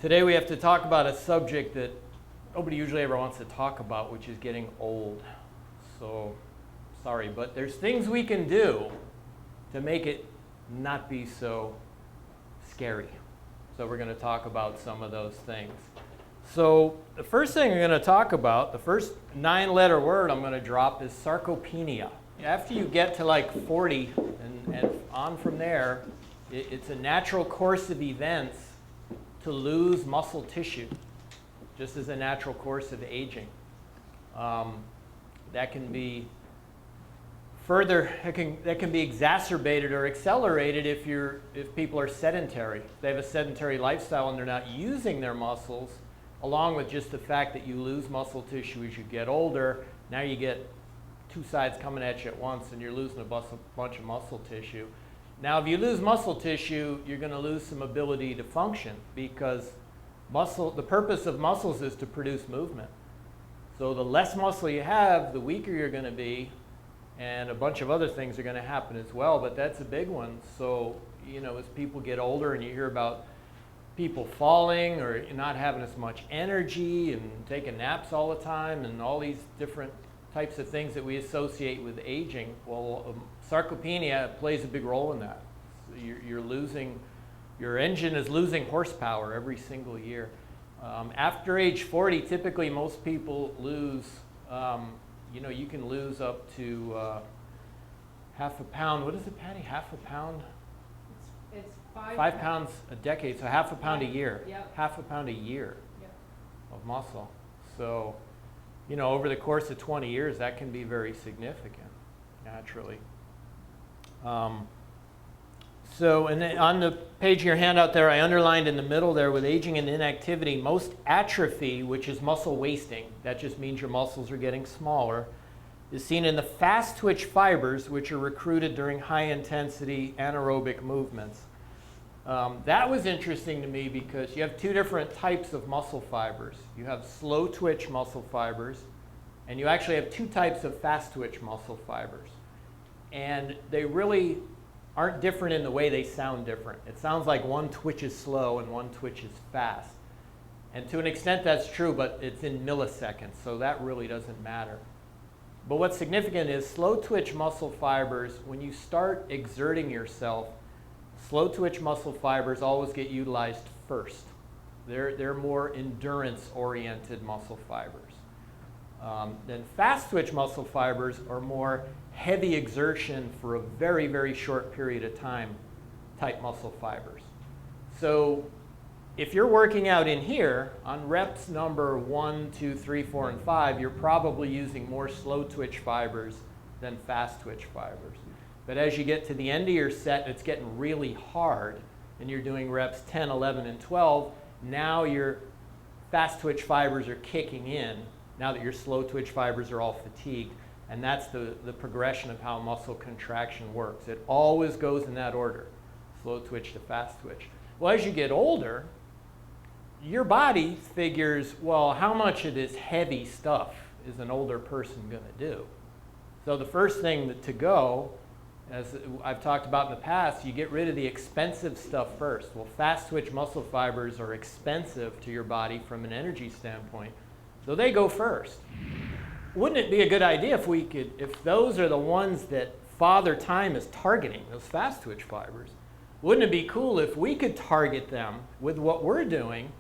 Today we have to talk about a subject that nobody usually ever wants to talk about, which is getting old. So, sorry, but there's things we can do to make it not be so scary. So we're going to talk about some of those things. So the first thing we're going to talk about, the first 9-letter word I'm going to drop is sarcopenia. After you get to like 40 and on from there, it's a natural course of events to lose muscle tissue, just as a natural course of aging. That can be further, that can be exacerbated or accelerated if people are sedentary. If they have a sedentary lifestyle and they're not using their muscles, along with just the fact that you lose muscle tissue as you get older. Now you get two sides coming at you at once and you're losing a bunch of muscle tissue. Now if you lose muscle tissue, you're going to lose some ability to function, because the purpose of muscles is to produce movement. So the less muscle you have, the weaker you're going to be, and a bunch of other things are going to happen as well, but that's a big one. So, as people get older and you hear about people falling or not having as much energy and taking naps all the time and all these different types of things that we associate with aging, well, sarcopenia plays a big role in that. So you're losing, your engine is losing horsepower every single year. After age 40, typically most people lose, you can lose up to half a pound. What is it, Patty? Half a pound? It's 5 pounds a decade, so half a pound a year. Yep. Half a pound a year Yep. of muscle. So, over the course of 20 years, that can be very significant, naturally. And then on the page of your handout there, I underlined in the middle there, with aging and inactivity, most atrophy, which is muscle wasting, that just means your muscles are getting smaller, is seen in the fast twitch fibers, which are recruited during high-intensity anaerobic movements. That was interesting to me because you have two different types of muscle fibers. You have slow twitch muscle fibers, and you actually have two types of fast twitch muscle fibers. And they really aren't different in the way they sound different. It sounds like one twitches slow and one twitches fast. And to an extent that's true, but it's in milliseconds, so that really doesn't matter. But what's significant is slow twitch muscle fibers, when you start exerting yourself, slow twitch muscle fibers always get utilized first. They're more endurance-oriented muscle fibers. Then fast twitch muscle fibers are more heavy exertion for a very, very short period of time type muscle fibers. So if you're working out in here, on reps number 1, 2, 3, 4, and 5, you're probably using more slow twitch fibers than fast twitch fibers. But as you get to the end of your set, it's getting really hard, and you're doing reps 10, 11, and 12, now your fast twitch fibers are kicking in, now that your slow twitch fibers are all fatigued. And that's the progression of how muscle contraction works. It always goes in that order, slow twitch to fast twitch. Well, as you get older, your body figures, well, how much of this heavy stuff is an older person going to do? So the first thing to go, as I've talked about in the past, you get rid of the expensive stuff first. Well, fast twitch muscle fibers are expensive to your body from an energy standpoint, so they go first. Wouldn't it be a good idea if those are the ones that Father Time is targeting, those fast twitch fibers, wouldn't it be cool if we could target them with what we're doing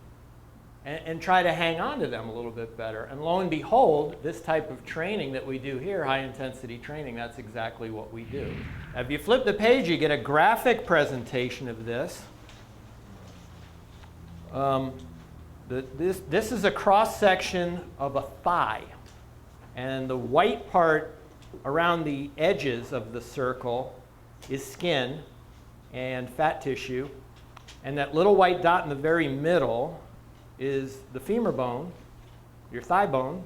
and try to hang on to them a little bit better? And lo and behold, this type of training that we do here, high intensity training, that's exactly what we do. Now, if you flip the page, you get a graphic presentation of this. This is a cross section of a thigh. And the white part around the edges of the circle is skin and fat tissue. And that little white dot in the very middle is the femur bone, your thigh bone.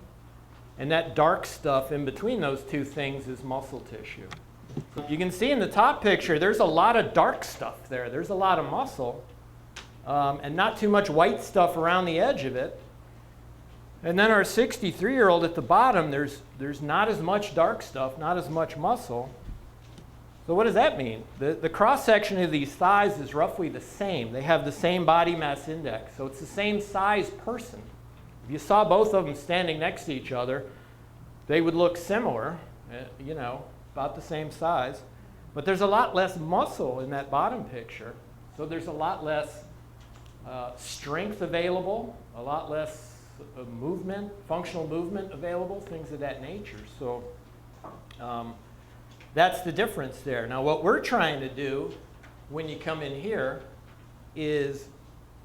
And that dark stuff in between those two things is muscle tissue. You can see in the top picture, there's a lot of dark stuff there. There's a lot of muscle, and not too much white stuff around the edge of it. And then our 63-year-old at the bottom, there's not as much dark stuff, not as much muscle. So what does that mean? The cross-section of these thighs is roughly the same. They have the same body mass index, so it's the same size person. If you saw both of them standing next to each other, they would look similar, you know, about the same size. But there's a lot less muscle in that bottom picture, so there's a lot less strength available, a lot less movement, functional movement available, things of that nature. So that's the difference there. Now what we're trying to do when you come in here is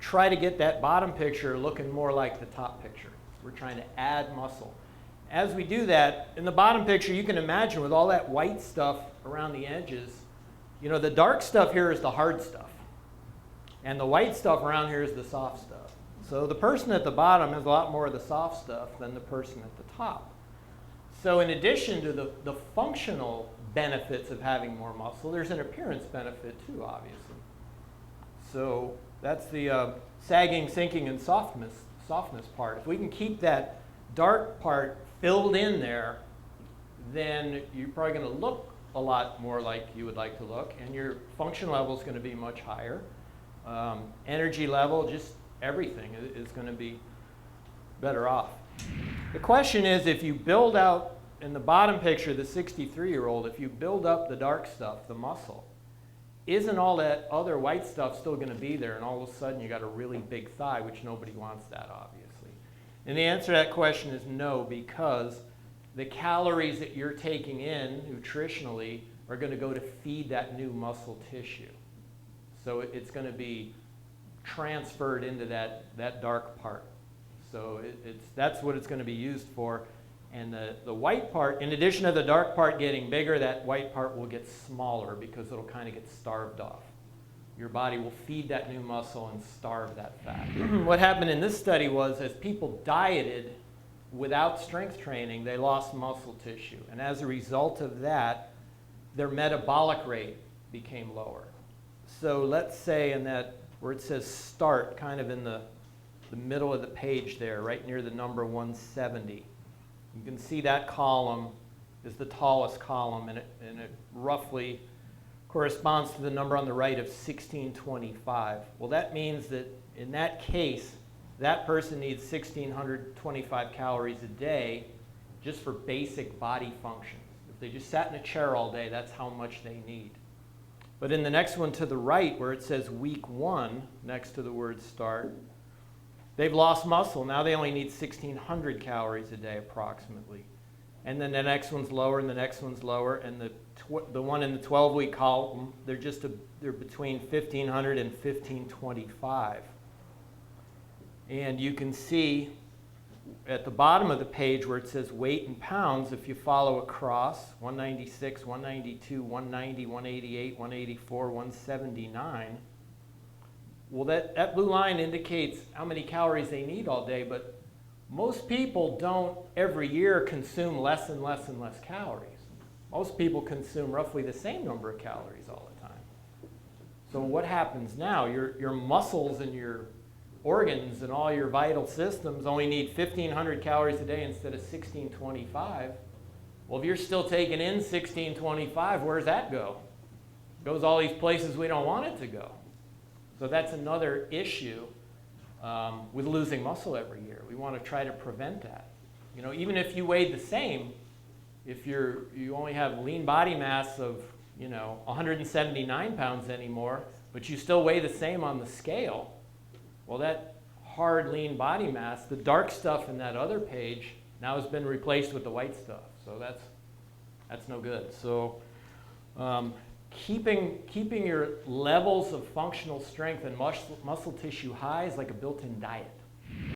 try to get that bottom picture looking more like the top picture. We're trying to add muscle. As we do that, in the bottom picture you can imagine with all that white stuff around the edges, you know, the dark stuff here is the hard stuff. And the white stuff around here is the soft stuff. So the person at the bottom has a lot more of the soft stuff than the person at the top. So in addition to the functional benefits of having more muscle, there's an appearance benefit too, obviously. So that's the sagging, sinking, and softness part. If we can keep that dark part filled in there, then you're probably going to look a lot more like you would like to look, and your function level is going to be much higher. Energy level, just everything is going to be better off. The question is, if you build out, in the bottom picture, the 63-year-old, if you build up the dark stuff, the muscle, isn't all that other white stuff still going to be there, and all of a sudden you got a really big thigh, which nobody wants that, obviously. And the answer to that question is no, because the calories that you're taking in nutritionally are going to go to feed that new muscle tissue. So it's going to be transferred into that dark part. So that's what it's going to be used for. And the white part, in addition to the dark part getting bigger, that white part will get smaller because it'll kind of get starved off. Your body will feed that new muscle and starve that fat. What happened in this study was, as people dieted without strength training, they lost muscle tissue. And as a result of that, their metabolic rate became lower. So let's say in that, where it says start, kind of in the middle of the page there, right near the number 170. You can see that column is the tallest column, and it roughly corresponds to the number on the right of 1625. Well, that means that in that case, that person needs 1,625 calories a day just for basic body functions. If they just sat in a chair all day, that's how much they need. But in the next one to the right, where it says week 1, next to the word start, they've lost muscle. Now they only need 1,600 calories a day approximately. And then the next one's lower, and the next one's lower, and the one in the 12-week column, they're between 1,500 and 1,525. And you can see at the bottom of the page where it says weight in pounds, if you follow across, 196, 192, 190, 188, 184, 179, well, that blue line indicates how many calories they need all day, but most people don't every year consume less and less and less calories. Most people consume roughly the same number of calories all the time. So what happens now? Your muscles and your organs and all your vital systems only need 1,500 calories a day instead of 1,625. Well, if you're still taking in 1,625, where does that go? It goes all these places we don't want it to go. So that's another issue with losing muscle every year. We want to try to prevent that. You know, even if you weighed the same, if you only have lean body mass of, 179 pounds anymore, but you still weigh the same on the scale, well, that hard lean body mass, the dark stuff in that other page, now has been replaced with the white stuff. So that's no good. So keeping your levels of functional strength and muscle tissue high is like a built-in diet.